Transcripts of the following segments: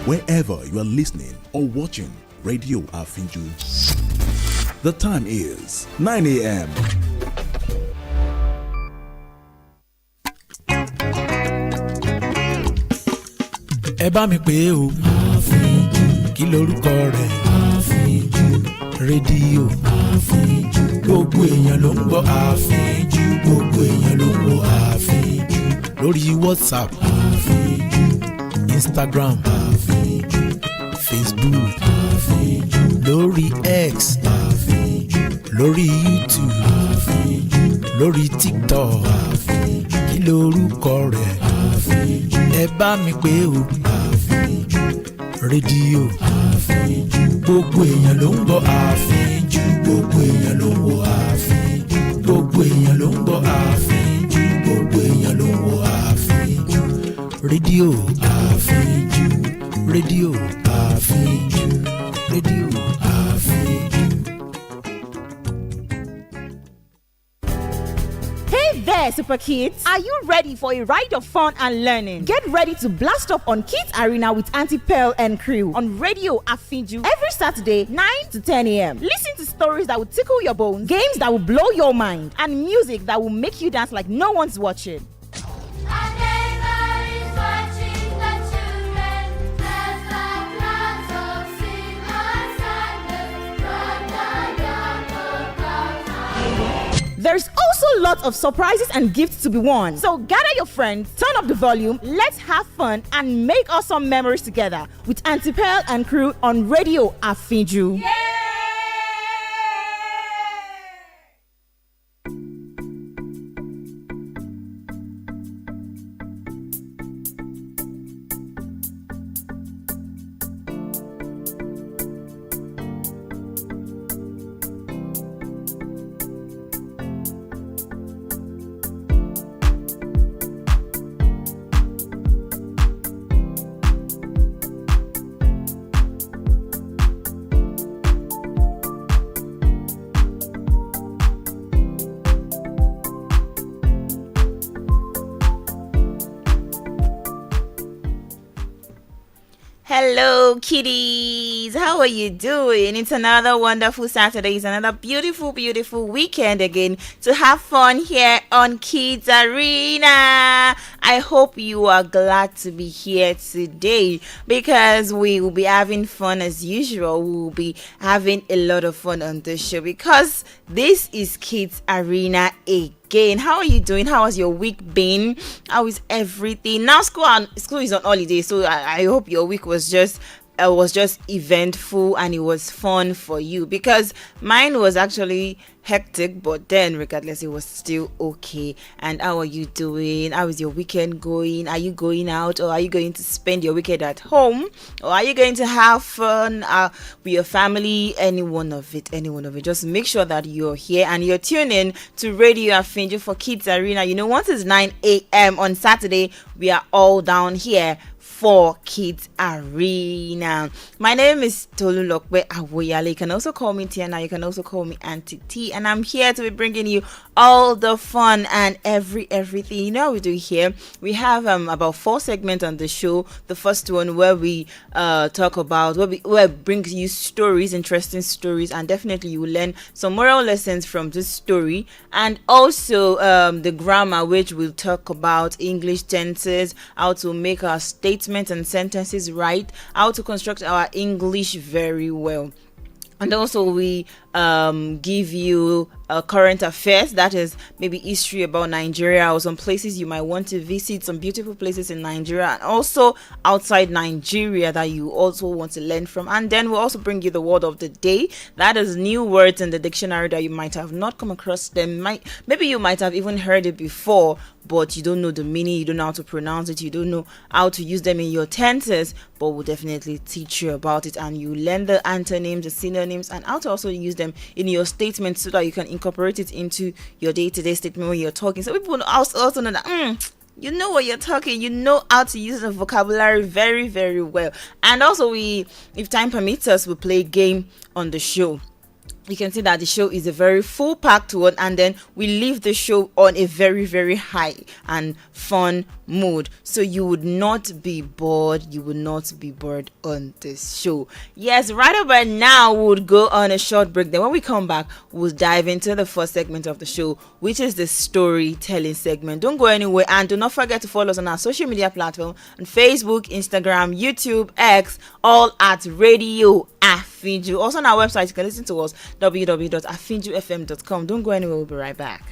Wherever you are listening or watching Radio Afinju, the time is 9 a.m. Ẹ bá mi pè o. Àfínjú. Kí lorúkọ rẹ̀? Àfínjú. Rédíò. Àfínjú. Gbogbo èèyàn ló ń gbọ́ àfínjú. Gbogbo èèyàn ló ń gbọ́ àfínjú. Lórí WhatsApp. Àfínjú. Instagram. Àfínjú. Facebook. Àfínjú. Lórí X. Àfínjú. Lórí YouTube. Àfínjú. Lórí TikTok. Àfínjú. Kí lorúkọ rẹ̀? Àfínjú. Ẹ bá mi pè o. Àfínjú. Rédíò. Àfínjú. Gbogbo èèyàn ló ń gbọ́ àfínjú. Gbogbo èèyàn ló ń gbọ́ àfínjú. Gbogbo èèyàn ló ń gbọ́ àfínjú. Gbogbo èèyàn ló ń gbọ́ àfínjú. Rédíò àfínjú. Rédíò àfínjú. Rédíò àfínjú. Hey there, Super Kids! Are you ready for a ride of fun and learning? Get ready to blast off on Kids Arena with Auntie Pearl and crew on Radio Afinju every Saturday, 9 to 10 a.m. Listen to stories that will tickle your bones, games that will blow your mind, and music that will make you dance like no one's watching. There's also lots of surprises and gifts to be won. So gather your friends, turn up the volume, let's have fun and make awesome memories together with Auntie Pearl and crew on Radio Afinju. Yeah! Hello kiddies, how are you doing? It's another wonderful Saturday. It's another beautiful weekend again to have fun here on Kids Arena. I hope you are glad to be here today because we will be having fun as usual. We will be having a lot of fun on the show because this is Kids Arena again. How are you doing? How has your week been? How is everything? Now school is on holiday, so I hope your week was just eventful and it was fun for you, because mine was actually hectic, but then regardless it was still okay. And how are you doing? How is your weekend going? Are you going out, or are you going to spend your weekend at home, or are you going to have fun with your family? Any one of it. Just make sure that you're here and you're tuning to Radio Afinju for Kids Arena. You know, once it's 9 a.m. on Saturday, we are all down here for Kids Arena. My name is Tolulope Awoyale. You can also call me Tiana. You can also call me Auntie T. And I'm here to be bringing you all the fun and everything. You know how we do here. We have about 4 segments on the show. The first one where we talk about where it brings you stories, interesting stories, and definitely you will learn some moral lessons from this story. And also the grammar, which will talk about English tenses, how to make our statements and sentences right, how to construct our English very well. And also we give you current affairs, that is maybe history about Nigeria or some places you might want to visit, some beautiful places in Nigeria and also outside Nigeria that you also want to learn from. And then we'll also bring you the word of the day, that is new words in the dictionary that you might have not come across them, maybe you might have even heard it before, but you don't know the meaning, you don't know how to pronounce it, you don't know how to use them in your tenses, but we'll definitely teach you about it, and you learn the antonyms, the synonyms, and how to also use them in your statements so that you can incorporate it into your day-to-day statement when you're talking. So people also know that you know what you're talking, you know how to use the vocabulary very, very well. And also if time permits us, we'll play a game on the show. You can see that the show is a very full packed one, and then we leave the show on a very, very high and fun mood, so you would not be bored on this show. Yes, right about now we would go on a short break, then when we come back we'll dive into the first segment of the show, which is the storytelling segment. Don't go anywhere, and do not forget to follow us on our social media platform on Facebook, Instagram, YouTube, X, all at Radio Afinju. Also on our website you can listen to us, www.afinjufm.com. Don't go anywhere, we'll be right back.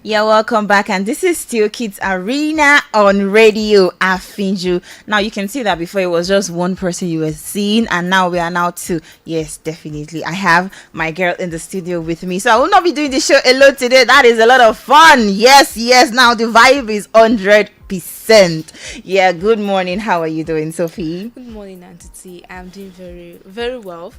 Yeah, welcome back, and this is still Kids Arena on Radio Afinju. Now you can see that before it was just one person you were seeing, and now we are now two. Yes, definitely. I have my girl in the studio with me, so I will not be doing the show alone today. That is a lot of fun. Yes. Now the vibe is 100%. Yeah. Good morning. How are you doing, Sophie? Good morning, Auntie T. I'm doing very, very well.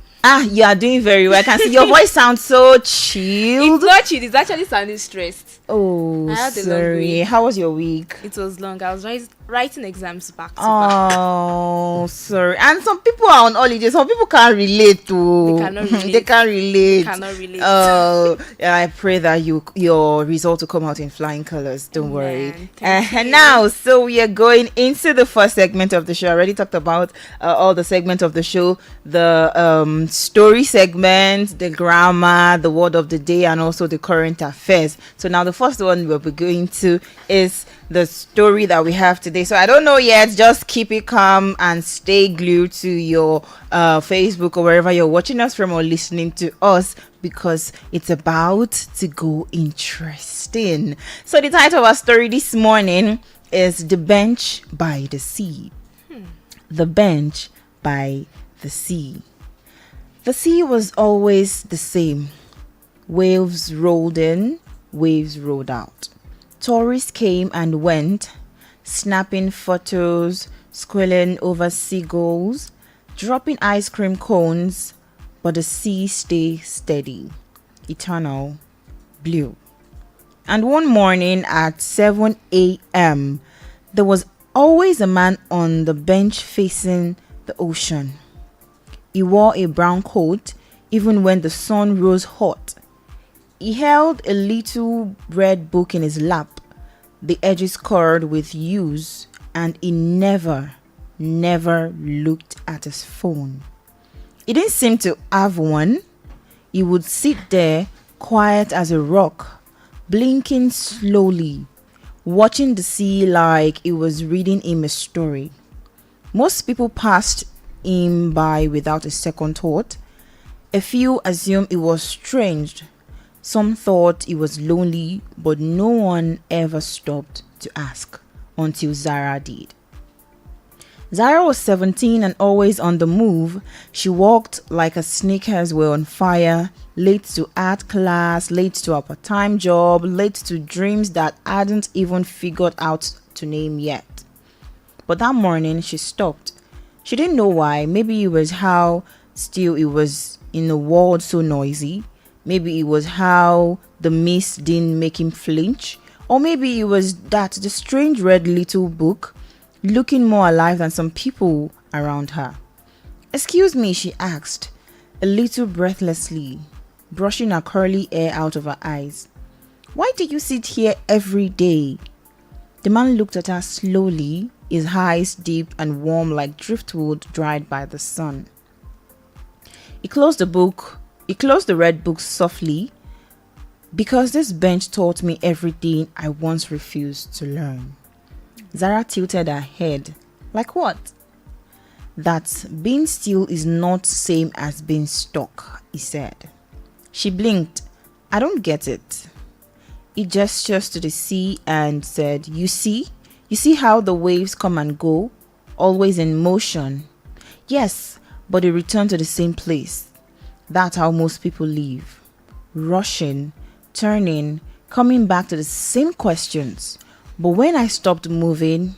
You are doing very well. I can see your voice sounds so chilled. It's not chilled. It's actually sounding stressed. Oh, sorry. How was your week? It was long. I was writing exams back to back. Oh, sorry. And some people are on holiday. Some people can't relate to. They cannot relate. They can't relate. They cannot relate. Oh, I pray that your result will come out in flying colors. Don't worry. And now, so we are going into the first segment of the show. I already talked about all the segments of the show. The story segment, the grammar, the word of the day, and also the current affairs. So now the first one we'll be going to is the story that we have today. So I don't know yet, just keep it calm and stay glued to your Facebook or wherever you're watching us from or listening to us, because it's about to go interesting. So the title of our story this morning is The Bench by the Sea. The Bench by the sea. The sea was always the same. Waves rolled in, waves rolled out. Tourists came and went, snapping photos, squealing over seagulls, dropping ice cream cones, but the sea stayed steady, eternal, blue. And one morning at 7 a.m., there was always a man on the bench facing the ocean. He wore a brown coat even when the sun rose hot. He held a little red book in his lap, the edges covered with hues, and he never looked at his phone. He didn't seem to have one. He would sit there, quiet as a rock, blinking slowly, watching the sea like he was reading him a story. Most people passed him by without a second thought. A few assumed it was strange. Some thought he was lonely, but no one ever stopped to ask until Zara did. Zara was 17 and always on the move. She walked like her sneakers were on fire, late to art class, late to a part-time job, late to dreams that hadn't even figured out to name yet. But that morning she stopped. She didn't know why. Maybe it was how still it was in a world so noisy. Maybe it was how the mist didn't make him flinch. Or maybe it was that the strange red little book looking more alive than some people around her. "Excuse me," she asked, a little breathlessly, brushing her curly hair out of her eyes. "Why do you sit here every day?" The man looked at her slowly, his eyes deep and warm like driftwood dried by the sun. He closed the red book softly. "Because this bench taught me everything I once refused to learn." Zara tilted her head. "Like what?" "That being still is not same as being stuck," he said. She blinked. "I don't get it." He gestures to the sea and said, You see how the waves come and go, always in motion?" "Yes, but they return to the same place." "That's how most people live. Rushing, turning, coming back to the same questions. But when I stopped moving,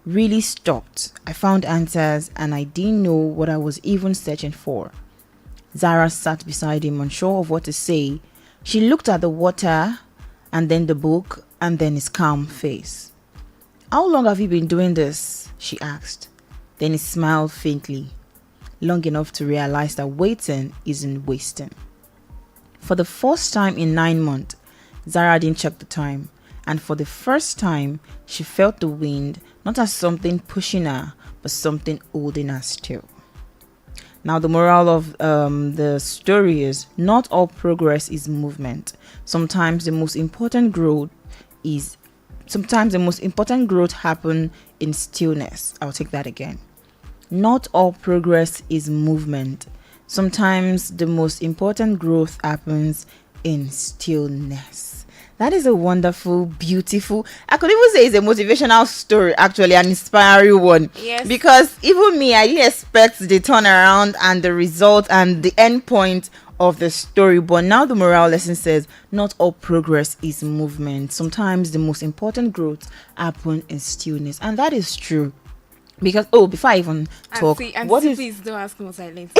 really stopped, I found answers and I didn't know what I was even searching for." Zara sat beside him, unsure of what to say. She looked at the water and then the book and then his calm face. "How long have you been doing this?" she asked. Then he smiled faintly, long enough to realize that waiting isn't wasting. For the first time in 9 months, Zara didn't check the time. And for the first time, she felt the wind, not as something pushing her, but something holding her still. Now, the moral of the story is, not all progress is movement. Sometimes the most important growth happens in stillness. I'll take that again. Not all progress is movement. Sometimes the most important growth happens in stillness. That is a wonderful, beautiful, I could even say it's a motivational story, actually, an inspiring one. Yes. Because even me, I didn't expect the turnaround and the result and the end point of the story. But now the moral lesson says, not all progress is movement. Sometimes the most important growth happens in stillness. And that is true. Because before I even talk, please don't ask me what I learned.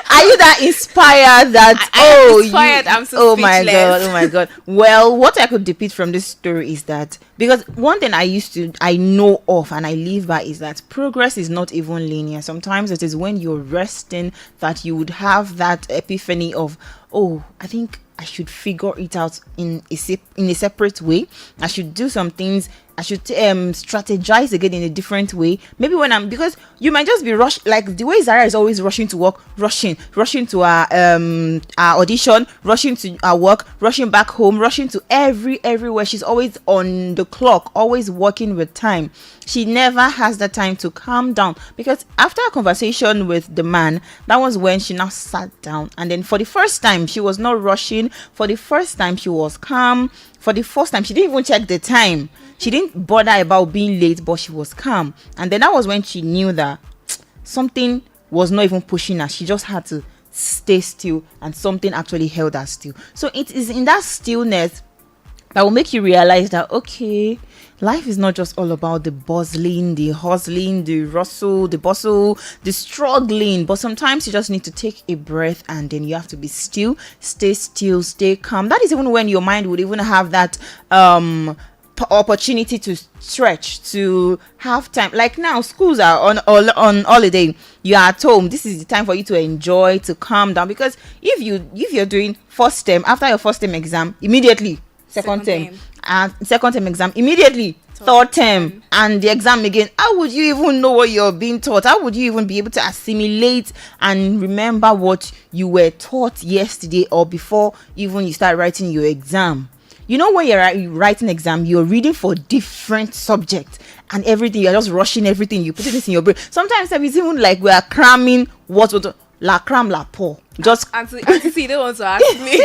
Are you that inspired that I'm inspired, I'm so my speechless. god. Well, what I could depict from this story is that, because one thing I know of and I live by is that progress is not even linear. Sometimes it is when you're resting that you would have that epiphany of, I think I should figure it out in a separate way. I should do some things. I should strategize again in a different way. Maybe because you might just be rushed, like the way Zara is always rushing to work, rushing to our audition, rushing to our work, rushing back home, rushing to everywhere. She's always on the clock, always working with time. She never has the time to calm down, because after a conversation with the man, that was when she now sat down, and then for the first time she was not rushing. For the first time she was calm. for the first time, she didn't even check the time. She didn't bother about being late, but she was calm. And then that was when she knew that something was not even pushing her. She just had to stay still, and something actually held her still. So it is in that stillness that will make you realize that, okay, life is not just all about the bustling, the hustling, the rustle, the bustle, the struggling, but sometimes you just need to take a breath, and then you have to be still, stay calm. That is even when your mind would even have that opportunity to stretch, to have time. Like now, schools are on holiday. You are at home. This is the time for you to enjoy, to calm down, because if you're doing first term, after your first term exam, immediately second term, and second term exam, immediately third term, and the exam again, how would you even know what you're being taught? How would you even be able to assimilate and remember what you were taught yesterday or before even you start writing your exam? You know, when you're writing exam, you're reading for different subjects and everything. You're just rushing everything. You put it in your brain. Sometimes it's even like we are cramming what la cram la pour. Just Auntie C, don't want to ask me.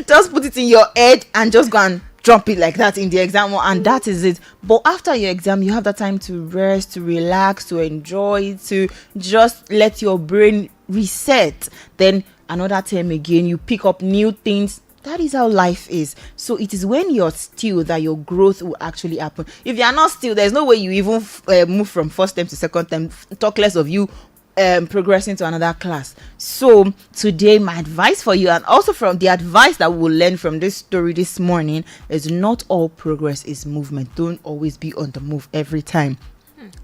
Just put it in your head and just go and drop it like that in the exam, and that is it. But after your exam, you have that time to rest, to relax, to enjoy, to just let your brain reset. Then another time again, you pick up new things. That is how life is. So it is when you're still that your growth will actually happen. If you are not still, there's no way you even move from first term to second term. Talk less of you progressing to another class. So today, my advice for you, and also from the advice that we'll learn from this story this morning, is not all progress is movement. Don't always be on the move every time.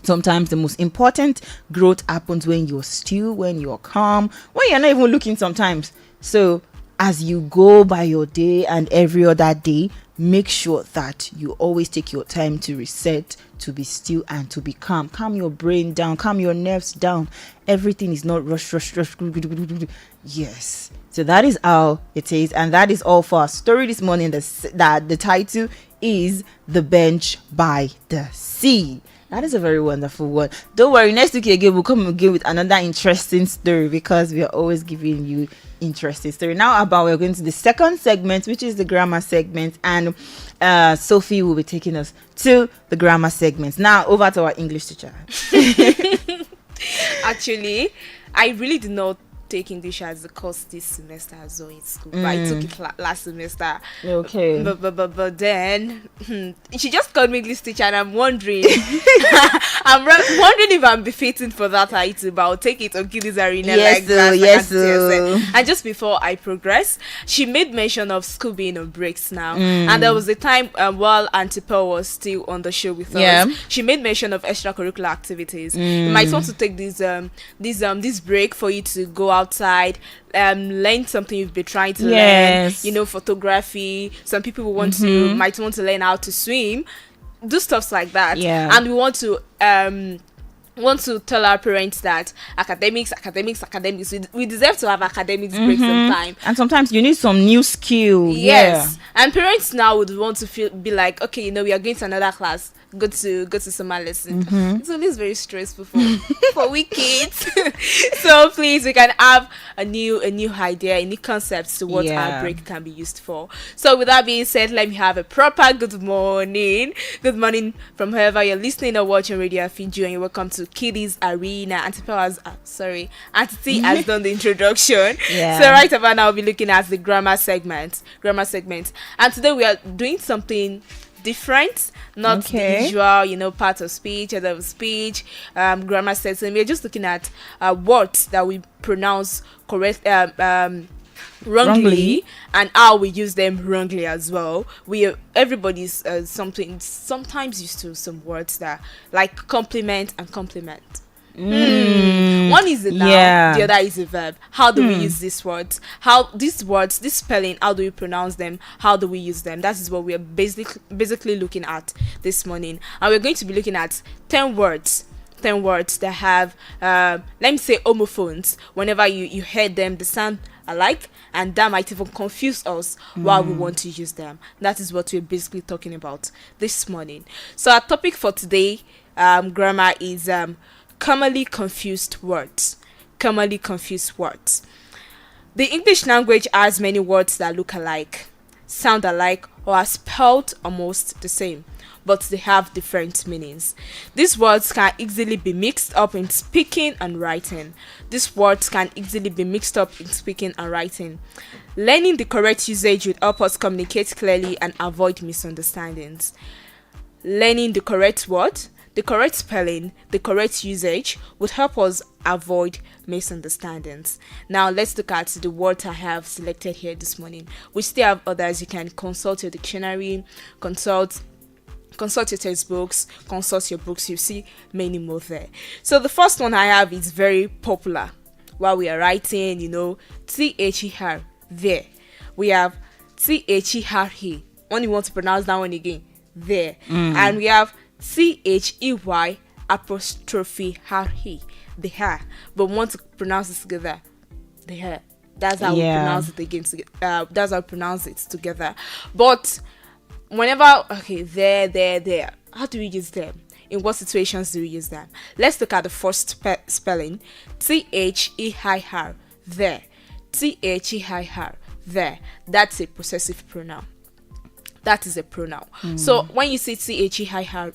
Sometimes the most important growth happens when you're still, when you're calm, when you're not even looking sometimes. So as you go by your day and every other day, make sure that you always take your time to reset, to be still, and to be calm. Calm your brain down, calm your nerves down. Everything is not rush. Yes. So that is how it is. And that is all for our story this morning. The title is The Bench by the Sea. That is a very wonderful one. Don't worry, next week again, we'll come again with another interesting story, because we are always giving you interesting story. Now we're going to the second segment, which is the grammar segment, and Sophie will be taking us to the grammar segment. Now over to our English teacher. Actually, I really did not take English as a course this semester as well in school, but I took it last semester. Okay. But then she just called me English teacher, and I'm wondering, wondering if I'm befitting for that title, but I'll take it on Kiddies Arena. Yes. And just before I progress, she made mention of school being on breaks now, and there was a time while Auntie Pearl was still on the show with us. She made mention of extracurricular activities. You might want to take this break for you to go outside, learn something you've been trying to learn. You know, photography. Some people might want to learn how to swim, do stuff like that. And we want to tell our parents that academics, we deserve to have academics break sometime, and sometimes you need some new skill. And parents now would want to be like, okay, you know, we are going to another class, go to summer lesson. It's always very stressful for we kids. So please, we can have a new idea, a new concept to what our break can be used for. So with that being said, let me have a proper good morning from wherever you're listening or watching Radio Afinju, and you're welcome to Kiddies Arena. Auntie T has done the introduction. So right about now, we'll be looking at the grammar segment, and today we are doing something different, not the usual, you know, part of speech, head of speech, grammar section. We're just looking at words that we pronounce correct, wrongly, and how we use them wrongly as well. Everybody's sometimes used to some words that like compliment and compliment. One is a noun, the other is a verb. How do we use these words? How these words, this spelling, how do we pronounce them? How do we use them? That is what we are basically looking at this morning. And we're going to be looking at 10 words that have let me say homophones. Whenever you heard them, they sound alike, and that might even confuse us while we want to use them. That is what we're basically talking about this morning. So our topic for today, grammar, is commonly confused words. The English language has many words that look alike. sound alike or are spelled almost the same, but they have different meanings. These words can easily be mixed up in speaking and writing. Learning the correct usage would help us communicate clearly and avoid misunderstandings. Learning the correct word, the correct spelling, the correct usage would help us avoid misunderstandings. Now let's look at the words I have selected here this morning. We still have others. You can consult your dictionary, consult your textbooks, consult your books. You see many more there. So the first one I have is very popular while we are writing, THER, there. We have THERE. When you want to pronounce that one again, there. And we have THEY apostrophe HE, the hair. But we want to pronounce it together, the hair. That's how we pronounce it again. That's how we pronounce it together. But whenever, there. How do we use them? In what situations do we use them? Let's look at the first spelling. THEIR, there. THEIR, there. That's a possessive pronoun. That is a pronoun. So when you say THEIR,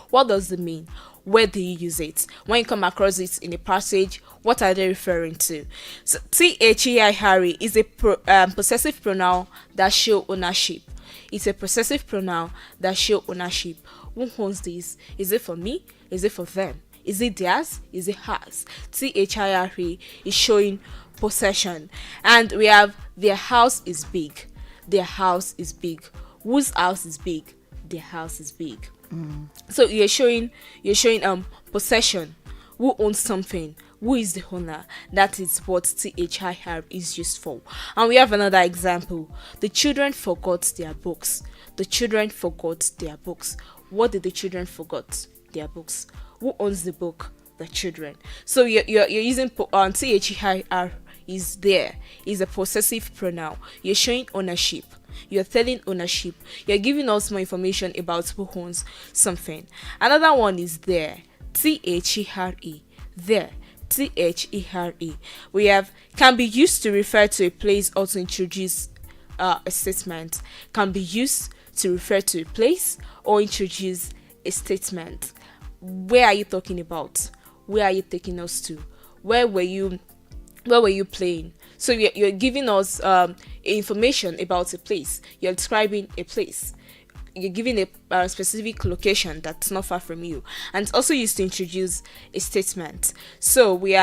what does it mean? Where do you use it? When you come across it in a passage, what are they referring to? So THEIR is a possessive pronoun that show ownership. It's a possessive pronoun that show ownership. Who owns this? Is it for me? Is it for them? Is it theirs? Is it hers? THEIR is showing possession. And we have their house is big. Their house is big. Whose house is big? Their house is big. So you're showing possession. Who owns something? Who is the owner? That is what THEIR is used for. And we have another example. The children forgot their books. The children forgot their books. What did the children forgot? Their books. Who owns the book? The children. So you're using THEIR is there. Is a possessive pronoun. You're showing ownership. You're telling ownership. You're giving us more information about who owns something. Another one is there. THERE. There. THERE. We have can be used to refer to a place or to introduce a statement. Can be used to refer to a place or introduce a statement. Where are you talking about? Where are you taking us to? Where were you playing? So you're giving us information about a place. You're describing a place. You're giving a specific location that's not far from you. And it's also used to introduce a statement. So we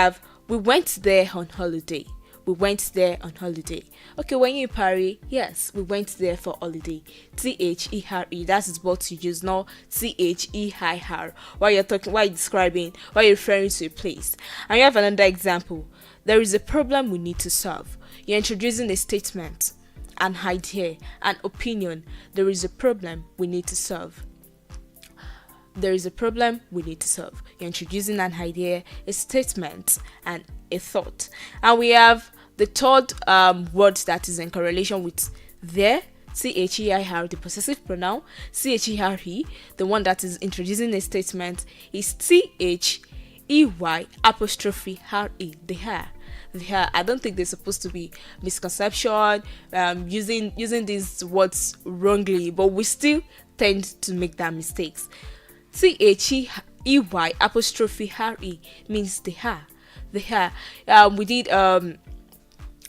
went there on holiday. We went there on holiday. Okay, when you Paris, yes, we went there for holiday. THERE, that is what you use, not THEIR. While you're describing, while you're referring to a place. And you have another example. There is a problem we need to solve. You're introducing a statement, an idea, an opinion. There is a problem we need to solve. There is a problem we need to solve. You're introducing an idea, a statement, and a thought. And we have the third word that is in correlation with there, THEIR, the possessive pronoun. THERE, the one that is introducing a statement, is THEY apostrophe RE, the hair. I don't think there's supposed to be misconception using these words wrongly, but we still tend to make that mistakes. THEY apostrophe RE means the hair. The hair.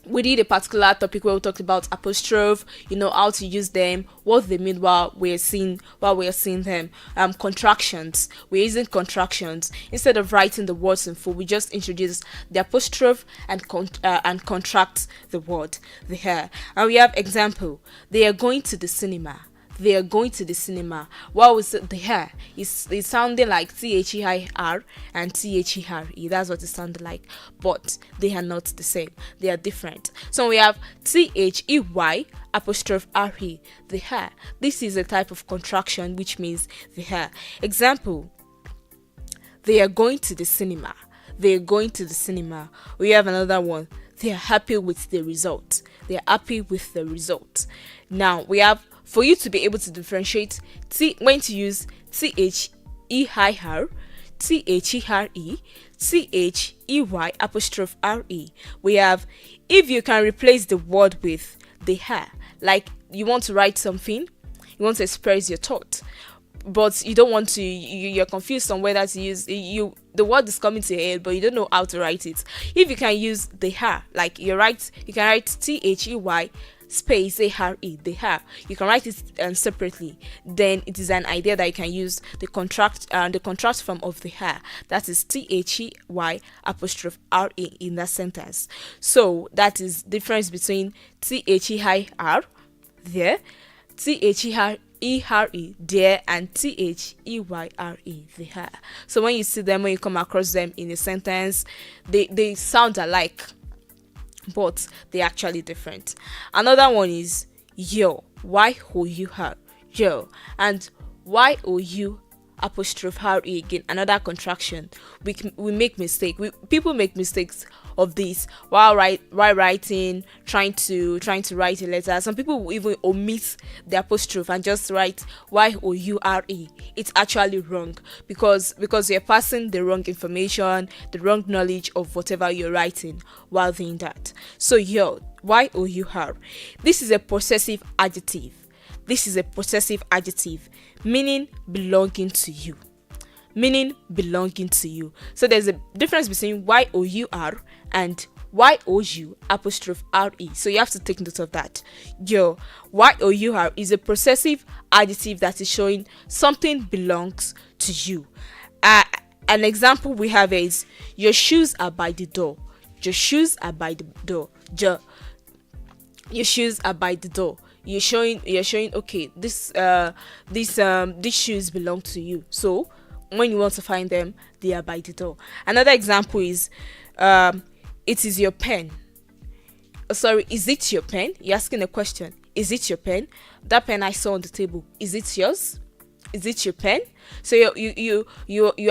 We did a particular topic where we talked about apostrophe, how to use them, what they mean while we're seeing them. Contractions. We're using contractions. Instead of writing the words in full, we just introduce the apostrophe and contract the word, the hair. And we have example. They are going to the cinema. They are going to the cinema. What was the hair? It's sounding like THEIR and THERE. That's what it sounded like. But they are not the same. They are different. So we have THEY apostrophe RE, the hair. This is a type of contraction which means the hair. Example. They are going to the cinema. They are going to the cinema. We have another one. They are happy with the result. They are happy with the result. Now we have, for you to be able to differentiate when to use THEIR, THERE, THEY apostrophe RE, we have, if you can replace the word with the hair, like you want to write something, you want to express your thought, but you don't want to, you're confused on whether to use the word is coming to your head, but you don't know how to write it. If you can use the her, like you can write THEY space ARE, the her, you can write it separately. Then it is an idea that you can use the contract form of the her, that is THEY apostrophe RE in that sentence. So that is difference between THEIR there, THEIRE there, and THEYRE the her. So when you see them, when you come across them in a sentence, they sound alike, but they're actually different. Another one is yo, YOU, yo, and YOU apostrophe RE again, another contraction. We make mistake. People make mistakes of this while writing, trying to write a letter. Some people will even omit the apostrophe and just write YOURE. It's actually wrong because you're passing the wrong information, the wrong knowledge of whatever you're writing while doing that. So yo, YOUR. This is a possessive adjective. Meaning belonging to you. So there's a difference between YOUR and YOU apostrophe RE. So you have to take note of that. Yo, YOUR is a possessive adjective that is showing something belongs to you. An example we have is your shoes are by the door. Your shoes are by the door. Your shoes are by the door. You're showing okay, these shoes belong to you. So when you want to find them, they are by the door. Another example is it is your pen. Is it your pen? You're asking a question. Is it your pen? That pen I saw on the table, is it yours? Is it your pen? So you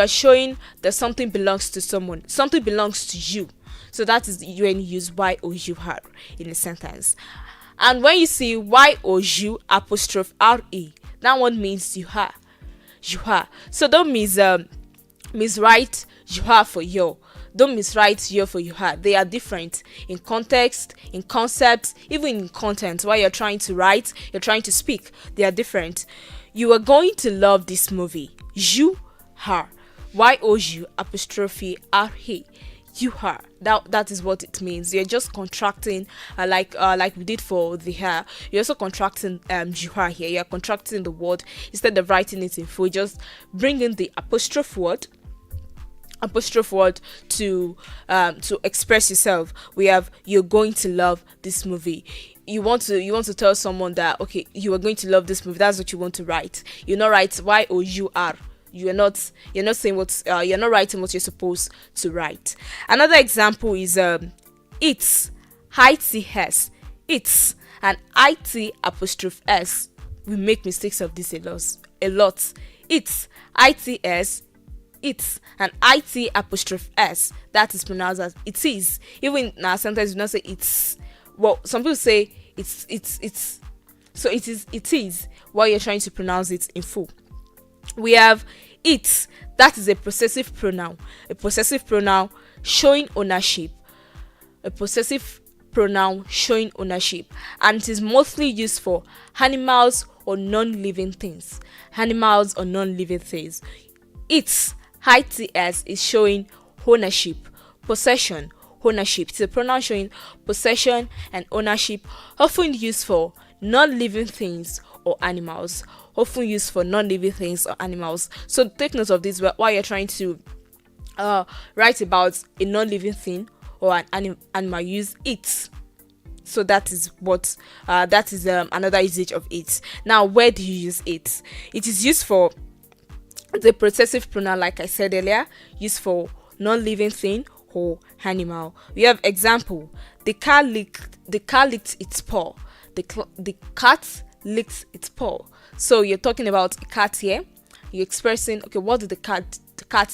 are showing that something belongs to someone. Something belongs to you. So that is when you use YOUR in a sentence. And when you see YOU apostrophe RE, that one means you are. So don't miswrite you are for yo. Don't miswrite yo for you are. They are different in context, in concepts, even in content. While you're trying to write, you're trying to speak, they are different. You are going to love this movie. You are. YOU apostrophe RE. You are. That is what it means. You're just contracting like we did for the hair. You're also contracting you are here. You're contracting the word instead of writing it in full. Just bring in the apostrophe word to express yourself. We have you're going to love this movie. You want to tell someone that okay, you are going to love this movie. That's what you want to write. You not write YOUR. You're not saying what you're not writing what you're supposed to write. Another example is it's ITS. It's an IT apostrophe S. We make mistakes of this a lot. It's ITS. It's an IT apostrophe S. That is pronounced as it is. Even now sometimes we not say it's. Well, some people say it's. So it is while you're trying to pronounce it in full. We have it. That is a possessive pronoun. A possessive pronoun showing ownership. And it is mostly used for animals or non-living things. Its ITS is showing ownership, possession, ownership. It's a pronoun showing possession and ownership, often used for non-living things or animals. So take note of this while you're trying to write about a non-living thing or an animal. Use it. So that is what another usage of it. Now, where do you use it? It is used for the possessive pronoun, like I said earlier, used for non-living thing or animal. We have example: the cat licked its paw. The cat licked its paw. So you're talking about a cat here. You're expressing, okay, what did the cat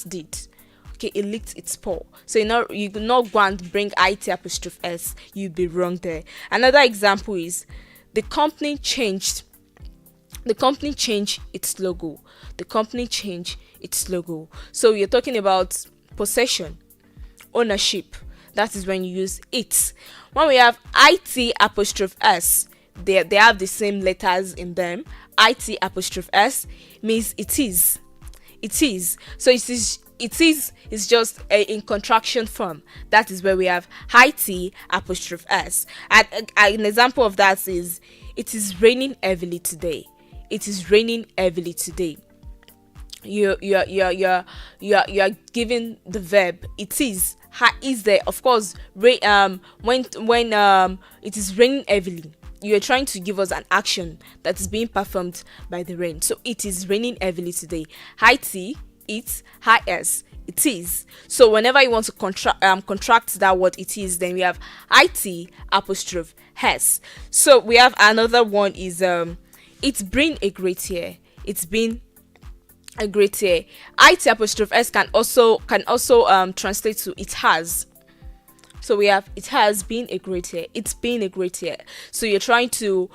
did? Okay, it licked its paw. So you do not go and bring IT apostrophe S. You'd be wrong there. Another example is the company changed its logo. So you're talking about possession, ownership. That is when you use it. When we have IT apostrophe S, they have the same letters in them. It apostrophe s means it is. It is. So it is just in contraction form. That is where we have it apostrophe s. And an example of that is, it is raining heavily today. It is raining heavily today. You're giving the verb it is. Is there, of course, when it is raining heavily, you're trying to give us an action that is being performed by the rain. So it is raining heavily today. It is. So whenever you want to contract that word it is, then we have it apostrophe s. So we have another one is it's been a great year. It's been a great year. It apostrophe s can also translate to it has. So we have it has been a great year. It's been a great year. So you're trying to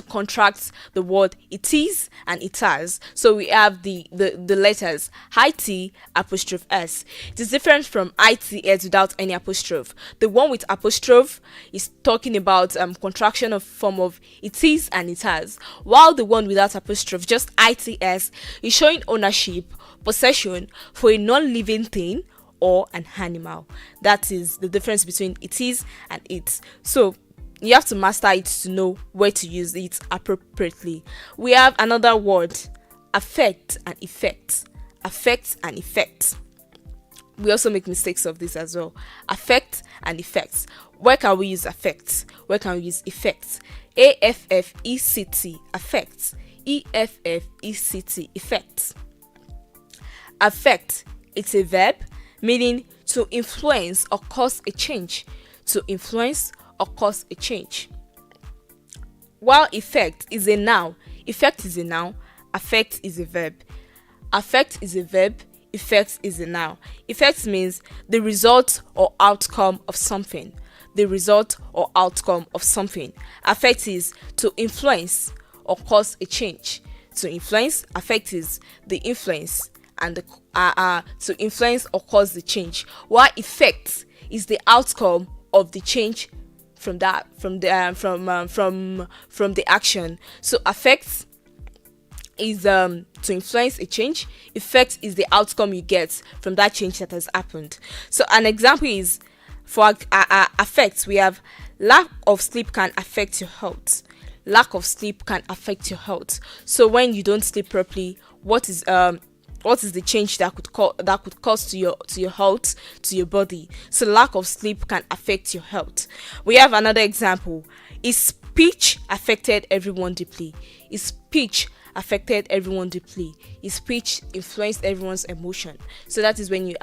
contract the word it is and it has. So we have the letters it apostrophe s. It is different from its without any apostrophe. The one with apostrophe is talking about contraction of form of it is and it has, while the one without apostrophe, just its, is showing ownership, possession for a non-living thing or an animal. That is the difference between it is and it. So you have to master it to know where to use it appropriately. We have another word, affect and effect. Affect and effect. We also make mistakes of this as well. Affect and effects. Where can we use affect? Where can we use effect? AFFECT, affect. EFFECT, effect. Affect, it's a verb meaning to influence or cause a change. To influence or cause a change. While effect is a noun, affect is a verb. Affect is a verb, effect is a noun. Effect means the result or outcome of something. The result or outcome of something. Affect is to influence or cause a change. To influence, affect is the influence and to influence or cause the change, while effect is the outcome of the change from the action. So affect is to influence a change. Effect is the outcome you get from that change that has happened. So an example is, for affect, we have lack of sleep can affect your health. Lack of sleep can affect your health. So when you don't sleep properly, what is the change that could cause to your health, to your body? So lack of sleep can affect your health. We have another example. Is speech affected everyone deeply? Is speech affected everyone deeply? Is speech influenced everyone's emotion? So that is when you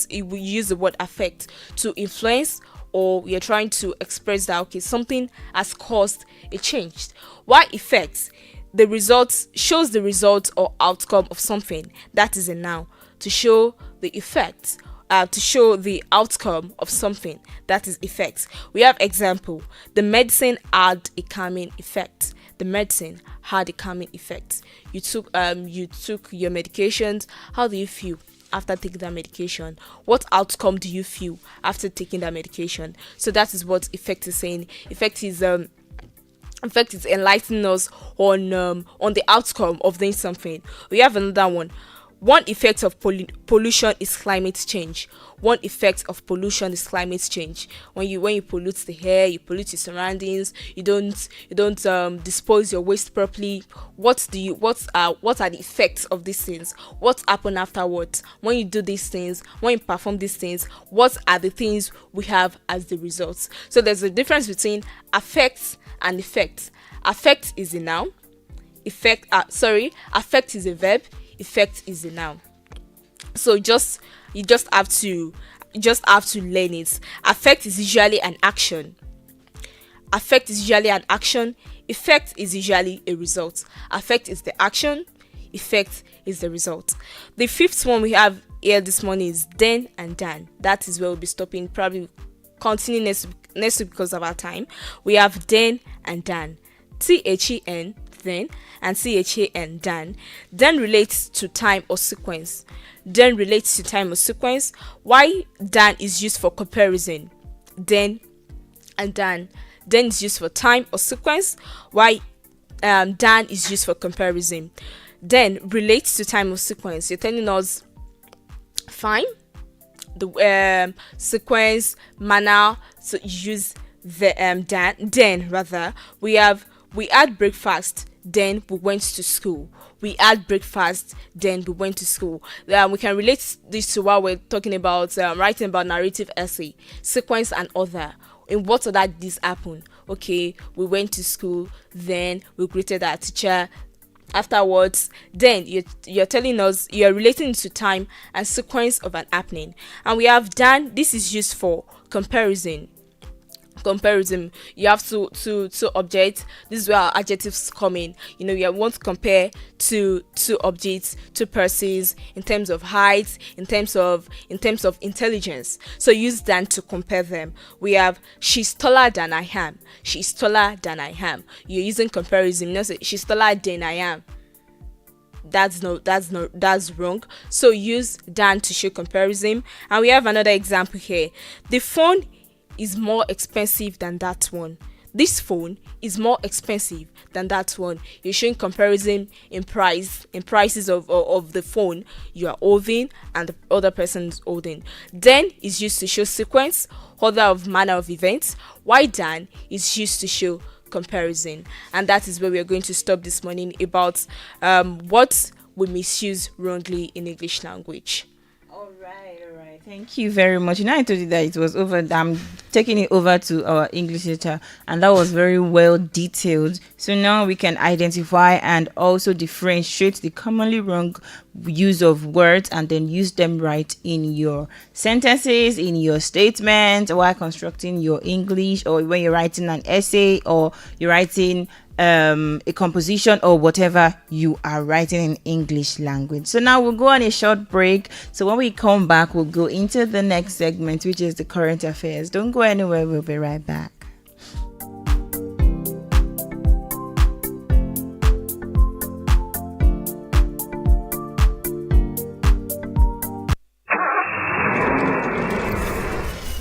use the word affect to influence, or you're trying to express that something has caused a change. Why effects? The result shows the result or outcome of something. That is a noun. To show the effect, to show the outcome of something. That is effects. We have example. The medicine had a calming effect. The medicine had a calming effect. You took your medications. How do you feel after taking that medication? What outcome do you feel after taking that medication? So that is what effect is saying. Effect is it's enlightening us on the outcome of doing something. We have another one. One effect of pollution is climate change. One effect of pollution is climate change. When you pollute the air, you pollute your surroundings. You don't dispose your waste properly. What are the effects of these things? What happen afterwards? When you do these things, when you perform these things, what are the things we have as the results? So there's a difference between affects and effects. Affect is a noun. Affect is a verb. Effect is a noun. So you just have to learn it. Affect is usually an action. Effect is usually a result. Affect is the action. Effect is the result. The fifth one we have here this morning is then and dan. That is where we'll be stopping. Probably continue next week because of our time. We have then and dan. THEN, then, and CHAN, dan. Dan relates to time or sequence. Why dan is used for comparison. Then and dan. then is used for time or sequence, while than is used for comparison. Then relates to time or sequence. You're telling us fine, the sequence, manner. So you use the then rather. We had breakfast, then we went to school. We had breakfast, then we went to school. We can relate this to what we're talking about, writing about narrative essay, sequence and other. In what order did this happen? Okay, we went to school, then we greeted our teacher. Afterwards, then you're telling us, you're relating to time and sequence of an happening. And we have done, this is used for comparison. You have two objects. This is where our adjectives come in. You want to compare two objects, two persons, in terms of height, in terms of intelligence. So use than to compare them. We have she's taller than I am. She's taller than I am. You're using comparison. Say she's taller than I am. That's wrong. So use than to show comparison. And we have another example here. The phone is more expensive than that one. This phone is more expensive than that one. You're showing comparison in prices of the phone you are holding and the other person's holding. Then is used to show sequence, order of manner of events. While than is used to show comparison. And that is where we are going to stop this morning about what we misuse wrongly in English language. All right. Thank you very much. I told you that it was over. I'm taking it over to our English teacher, and that was very well detailed. So now we can identify and also differentiate the commonly wrong use of words and then use them right in your sentences, in your statements, while constructing your English, or when you're writing an essay, or you're writing a composition, or whatever you are writing in English language. So now we'll go on a short break. So when we come back, we'll go into the next segment, which is the current affairs. Don't go anywhere. We'll be right back.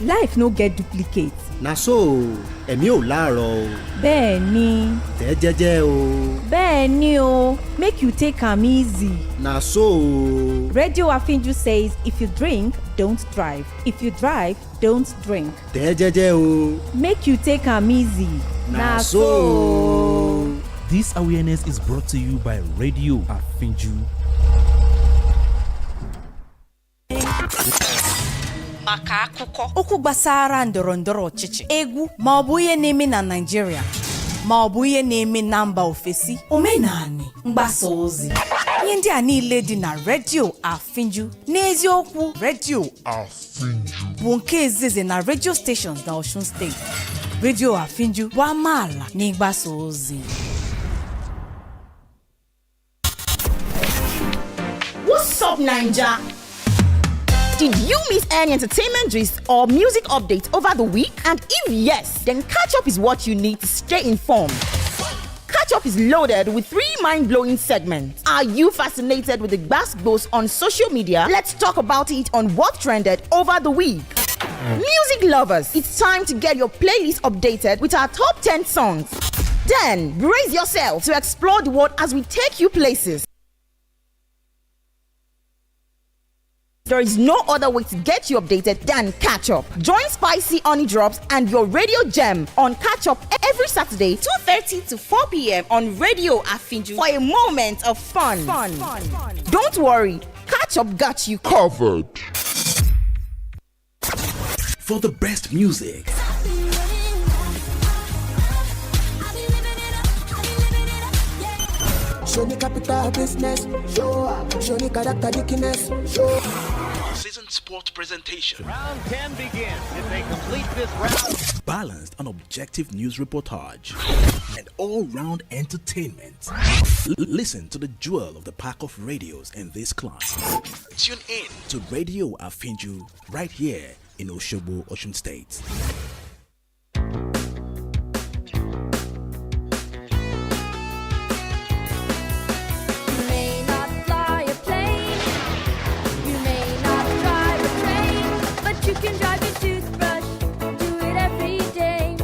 Life no get duplicate. Na so ẹ̀mí ò láàárọ̀ o. Bẹ́ẹ̀ ni. Tẹ́ jẹ́jẹ́ o. Bẹ́ẹ̀ ni o. Make you take am easy. Na so o. Radio Afinju says if you drink, don't drive. If you drive, don't drink. Tẹ́ jẹ́jẹ́ o. Make you take am easy. Na so o. This awareness is brought to you by Radio Afinju. Maka akụkọ okwu gbasara ndọrọndọrọ ọchịchị, egwu ma ọ bụ ihe na-eme na Naịjirịa ma ọ bụ ihe na-eme na mba ofesi, omenani, mgbasa ozi, ihe ndị a niile dị na Radio Afinju. N'eziokwu, Radio Afinju bụ nke izizi na radio stations na Osun State. Radio Afinju bụ amaala na ịgbasa ozi. What's up, Naija? Did you miss any entertainment gist or music updates over the week? And if yes, then Catch Up is what you need to stay informed. Catch Up is loaded with 3 mind-blowing segments. Are you fascinated with the gbas on social media? Let's talk about it on What Trended over the week. Music lovers, it's time to get your playlist updated with our top 10 songs. Then, brace yourself to explore the world as we take you places. There is no other way to get you updated than Catch Up. Join Spicy Honey Drops and your radio gem on Catch Up every Saturday, 2:30 to 4 p.m. on Radio Afinju for a moment of fun. Don't worry, Catch Up got you covered. For the best music, show me capital business, show me character dickiness, show. season sport presentation. Round 10 begins. If they complete this round, Balanced and objective news reportage and all-round entertainment. Listen to the jewel of the pack of radios in this class. Tune in to Radio Afinju right here in Oshobo, Osun State. You can drive your toothbrush, do it every day.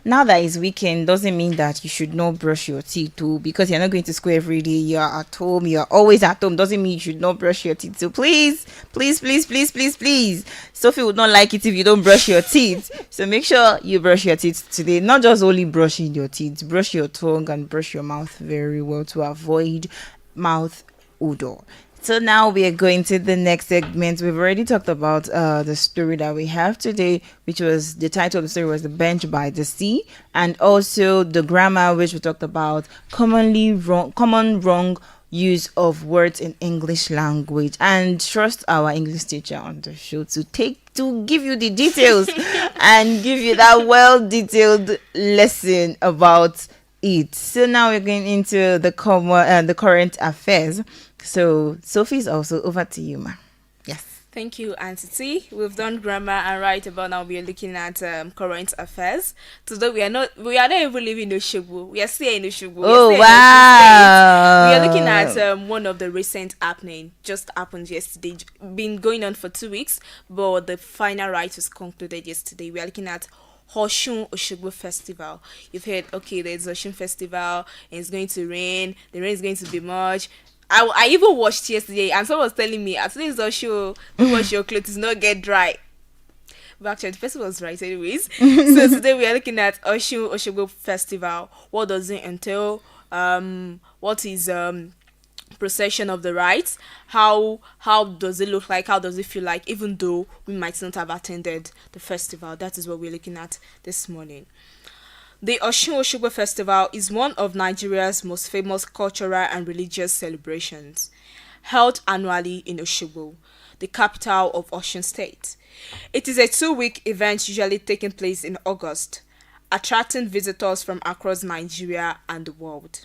now that it's weekend doesn't mean that you should not brush your teeth too, because you're not going to school every day. You're at home, you're always at home, doesn't mean you should not brush your teeth. So please, Sophie would not like it if you don't brush your teeth. So make sure you brush your teeth today. Not just only brushing your teeth, brush your tongue and brush your mouth very well to avoid mouth odor. So now we are going to the next segment. We've already talked about the story that we have today, which was the title of the story was The Bench by the Sea, and also the grammar, which we talked about common wrong use of words in English language, and trust our English teacher on the show to give you the details and give you that well detailed lesson about it. So now we're going into the current affairs. So Sophie's also over to you, ma. Yes. Thank you, Auntie T. We've done grammar, and right about now we are looking at current affairs. Today we are not even living in Oshobo. We are still in Oshobo. Oh wow! We are looking at one of the recent happening. Just happened yesterday. Been going on for 2 weeks, but the final rite was concluded yesterday. We are looking at Osun Osogbo Festival. You've heard, okay, there's Osun Festival, and it's going to rain. The rain is going to be much. I even watched yesterday, and someone was telling me, at today's Osun, don't wash your clothes, not get dry. But actually, the person was right anyways. So today we are looking at Osun Osogbo Festival. What does it entail? What is procession of the rites? How does it look like? How does it feel like? Even though we might not have attended the festival, that is what we're looking at this morning. The Osun Osogbo Festival is one of Nigeria's most famous cultural and religious celebrations, held annually in Osogbo, the capital of Osun State. It is a 2-week event usually taking place in August, attracting visitors from across Nigeria and the world.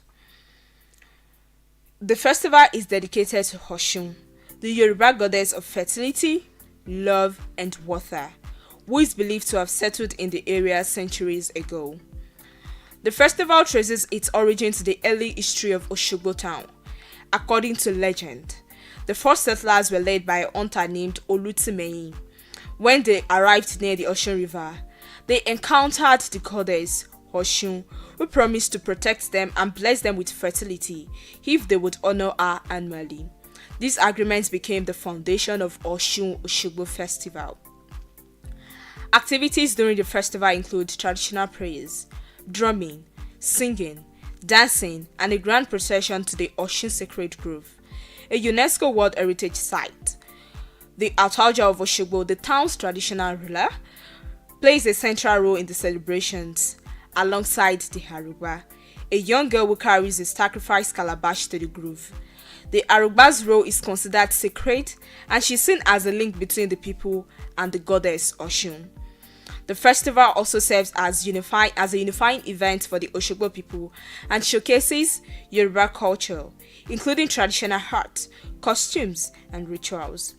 The festival is dedicated to Osun, the Yoruba goddess of fertility, love, and water, who is believed to have settled in the area centuries ago. The festival traces its origin to the early history of Osogbo town. According to legend, the first settlers were led by a hunter named Olutimeyin. When they arrived near the Osun River, they encountered the goddess Osun, who promised to protect them and bless them with fertility if they would honor her annually. This agreement became the foundation of Osun Osogbo Festival. Activities during the festival include traditional prayers, drumming, singing, dancing, and a grand procession to the Osun Sacred Grove, a UNESCO World Heritage Site. The Ataoja of Osogbo, the town's traditional ruler, plays a central role in the celebrations, alongside the Arugba, a young girl who carries a sacrifice calabash to the grove. The Arugba's role is considered sacred, and she's seen as a link between the people and the goddess Osun. The festival also serves as a unifying event for the Osogbo people and showcases Yoruba culture, including traditional art, costumes, and rituals.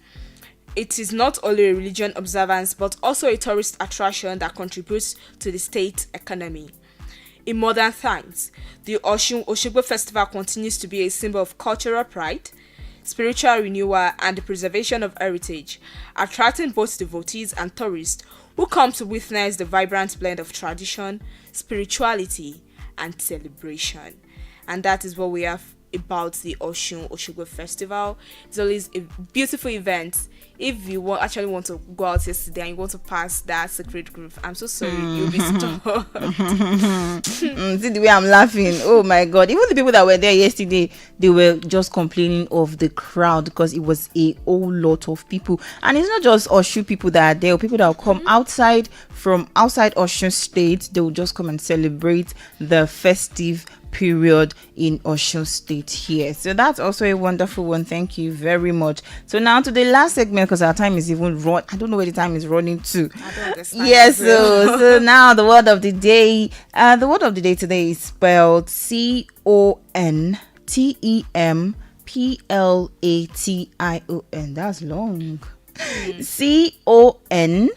It is not only a religion observance but also a tourist attraction that contributes to the state economy. In modern times, the Osun Osogbo Festival continues to be a symbol of cultural pride, spiritual renewal, and the preservation of heritage, attracting both devotees and tourists who come to witness the vibrant blend of tradition, spirituality, and celebration. And that is what we have about the Osun Osogbo Festival. It's always a beautiful event. If you actually want to go out yesterday and you want to pass that sacred grove, I'm so sorry, you'll be stopped. See the way I'm laughing. Oh my god. Even the people that were there yesterday, they were just complaining of the crowd because it was a whole lot of people. And it's not just Osun people that are there, people that will come from outside Osun State. They will just come and celebrate the festive period in Osun State here. So that's also a wonderful one. Thank you very much. So now to the last segment, because our time is even run. I don't know where the time is running to. I don't understand. Yes. So now the word of the day. The word of the day today is spelled CONTEMPLATION. That's long. CONTEMPLATION.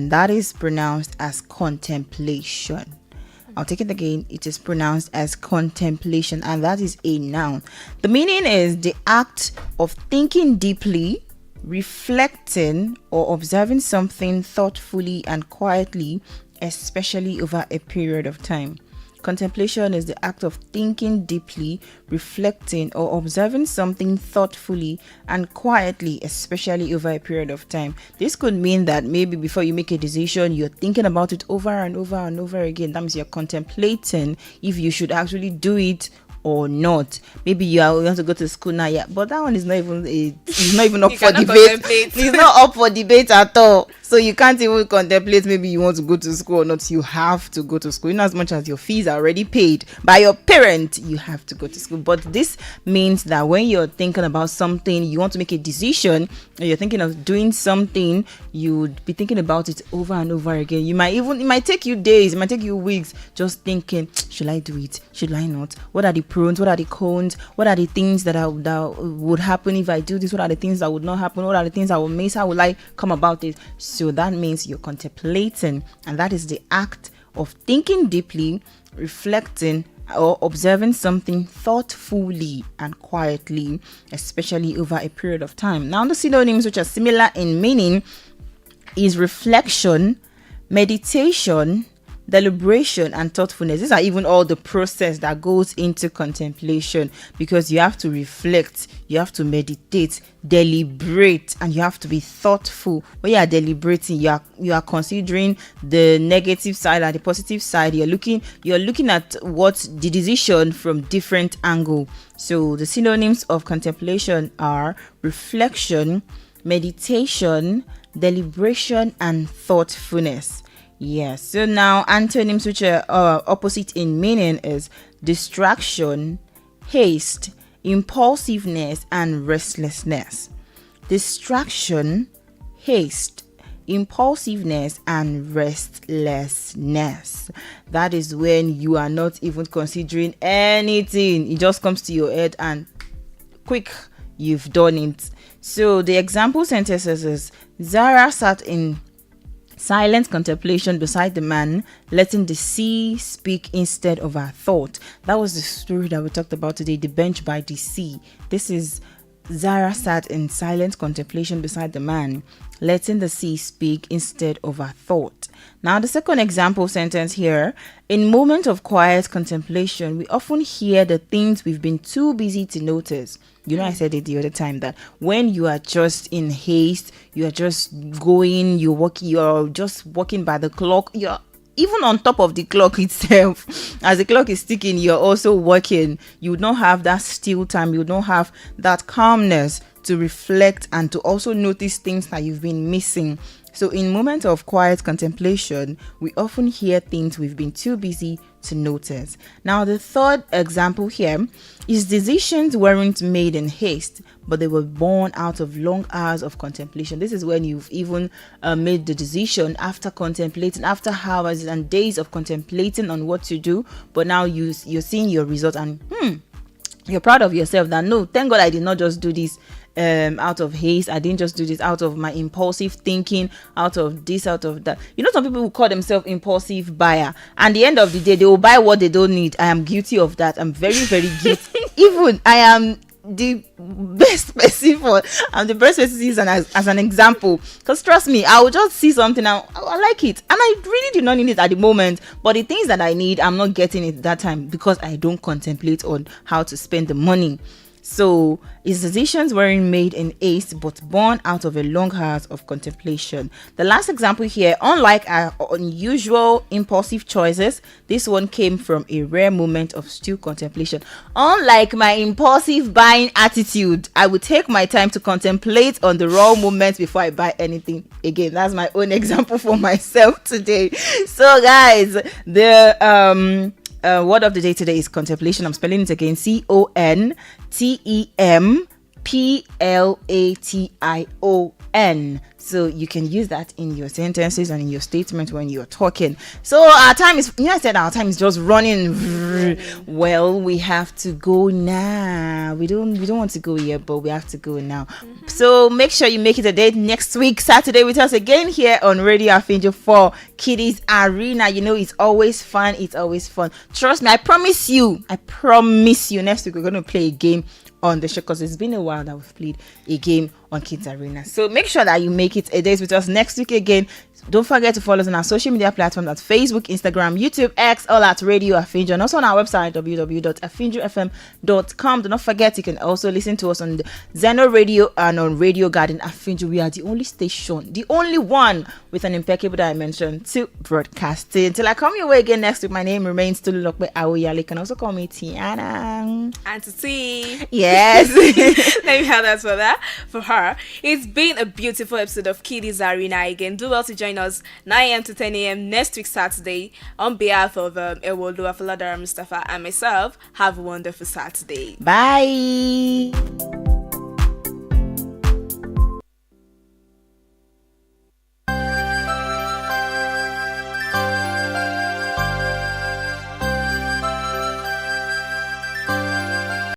That is pronounced as contemplation. I'll take it again. It is pronounced as contemplation, and that is a noun. The meaning is the act of thinking deeply reflecting or observing something thoughtfully and quietly, especially over a period of time. Contemplation is the act of thinking deeply, reflecting, or observing something thoughtfully and quietly, especially over a period of time. This could mean that maybe before you make a decision, you're thinking about it over and over and over again. That means you're contemplating if you should actually do it or not. Maybe you want to go to school now, yeah, but that one is not even up for debate. It's not up for debate at all. So you can't even contemplate maybe you want to go to school or not. You have to go to school. In as much as your fees are already paid by your parent, you have to go to school. But this means that when you're thinking about something, you want to make a decision, or you're thinking of doing something, you would be thinking about it over and over again. It might take you days, it might take you weeks, just thinking, should I do it? Should I not? What are the pros? What are the cons? What are the things that would happen if I do this? What are the things that would not happen? What are the things I will miss? How will I come about it? So that means you're contemplating, and that is the act of thinking deeply, reflecting, or observing something thoughtfully and quietly, especially over a period of time. Now, the synonyms which are similar in meaning is reflection, meditation, deliberation, and thoughtfulness. These are even all the process that goes into contemplation, because you have to reflect, you have to meditate, deliberate, and you have to be thoughtful. When you are deliberating, you are considering the negative side and the positive side. You're looking at what the decision from different angle. So the synonyms of contemplation are reflection, meditation, deliberation, and thoughtfulness. Yes. So now antonyms which are opposite in meaning is distraction, haste, impulsiveness, and restlessness. Distraction, haste, impulsiveness, and restlessness. That is when you are not even considering anything. It just comes to your head and quick, you've done it. So the example sentences is Zara sat in silent contemplation beside the man, letting the sea speak instead of her thought. That was the story that we talked about today, the bench by the sea. This is Zara sat in silent contemplation beside the man, letting the sea speak instead of her thought. Now, the second example sentence here, in moments of quiet contemplation, we often hear the things we've been too busy to notice. You know, I said it the other time that when you are just in haste, you are just going, you're just walking by the clock, you're even on top of the clock itself. As the clock is ticking, you're also working. You would not have that still time. You would not have that calmness to reflect and to also notice things that you've been missing. So in moments of quiet contemplation, we often hear things we've been too busy to notice. Now, the third example here is decisions weren't made in haste, but they were born out of long hours of contemplation. This is when you've even made the decision after contemplating, after hours and days of contemplating on what to do, but now you're seeing your result and you're proud of yourself that no, thank God I did not just do this out of haste. I didn't just do this out of my impulsive thinking, out of this, out of that. You know, some people who call themselves impulsive buyer, and at the end of the day they will buy what they don't need. I am guilty of that. I'm very, very guilty. Even I am the best person I'm the best person to use as an example, because trust me, I will just see something I like it and I really do not need it at the moment, but the things that I need, I'm not getting it that time because I don't contemplate on how to spend the money. So his decisions weren't made in haste but born out of a long hours of contemplation. The last example here, unlike our unusual impulsive choices, this one came from a rare moment of still contemplation. Unlike my impulsive buying attitude, I would take my time to contemplate on the raw moments before I buy anything. Again, that's my own example for myself today. So guys, the word of the day today is contemplation. I'm spelling it again, CONTEMPLATION. So you can use that in your sentences and in your statement when you're talking. So our time is, I said our time is just running. Well, we have to go now. We don't want to go yet, but we have to go now. So make sure you make it a date next week, Saturday, with us again here on Radio Afinjo for Kiddies Arena. It's always fun. It's always fun. Trust me, I promise you, next week we're going to play a game on the show, because it's been a while that we've played a game on Kids Arena. So make sure that you make it a date with us next week again. Don't forget to follow us on our social media platforms at Facebook, Instagram, YouTube, X, all at Radio Afinjo, and also on our website www.afinjofm.com. Do not forget you can also listen to us on the Zeno Radio and on Radio Garden Afinjo. We are the only station, the only one with an impeccable dimension to broadcasting. Till I come your way again next week, my name remains Tolulope Awoyale. You can also call me Tiana. Auntie T. Yes. Let me have that for her. It's been a beautiful episode of Kiddies Arena again. Do well to join us 9 a.m. to 10 a.m. next week Saturday. On behalf of Ewolu Afaladara Mustafa and myself, have a wonderful Saturday. Bye.